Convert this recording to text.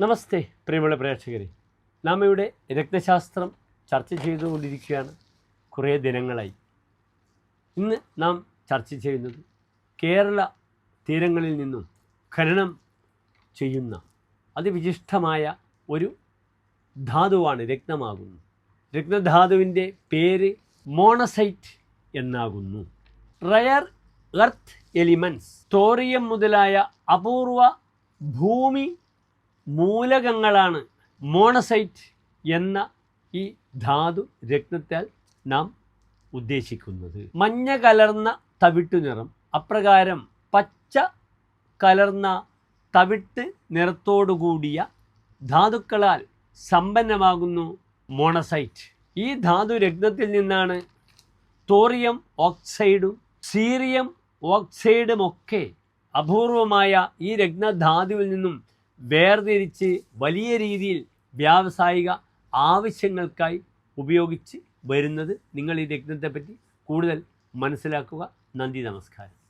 നമസ്തേ പ്രിയമുള്ള പ്രേക്ഷകരെ, നാം ഇവിടെ രക്തശാസ്ത്രം ചർച്ച ചെയ്തുകൊണ്ടിരിക്കുകയാണ് കുറേ ദിനങ്ങളായി. ഇന്ന് നാം ചർച്ച ചെയ്യുന്നത് കേരള തീരങ്ങളിൽ നിന്നും ഖനനം ചെയ്യുന്ന അതിവിശിഷ്ടമായ ഒരു ധാതുവാണ് രത്നമാകുന്നു. രത്നധാതുവിൻ്റെ പേര് മോണസൈറ്റ് എന്നാകുന്നു. റയർ എർത്ത് എലിമെൻറ്റ്സ്, തോറിയം മുതലായ അപൂർവ ഭൂമി മൂലകങ്ങളാണ് മോണസൈറ്റ് എന്ന ഈ ധാതു രത്നത്താൽ നാം ഉദ്ദേശിക്കുന്നത്. മഞ്ഞ കലർന്ന തവിട്ടു നിറം, അപ്രകാരം പച്ച കലർന്ന തവിട്ട് നിറത്തോടുകൂടിയ ധാതുക്കളാൽ സമ്പന്നമാകുന്നു മോണസൈറ്റ്. ഈ ധാതു രത്നത്തിൽ നിന്നാണ് തോറിയം ഓക്സൈഡും സീറിയം ഓക്സൈഡുമൊക്കെ അപൂർവമായ ഈ രത്നധാതുവിൽ നിന്നും വേർതിരിച്ച് വലിയ രീതിയിൽ വ്യാവസായിക ആവശ്യങ്ങൾക്കായി ഉപയോഗിച്ച് വരുന്നത്. നിങ്ങൾ ഈ രത്നത്തെപ്പറ്റി കൂടുതൽ മനസ്സിലാക്കുക. നന്ദി, നമസ്കാരം.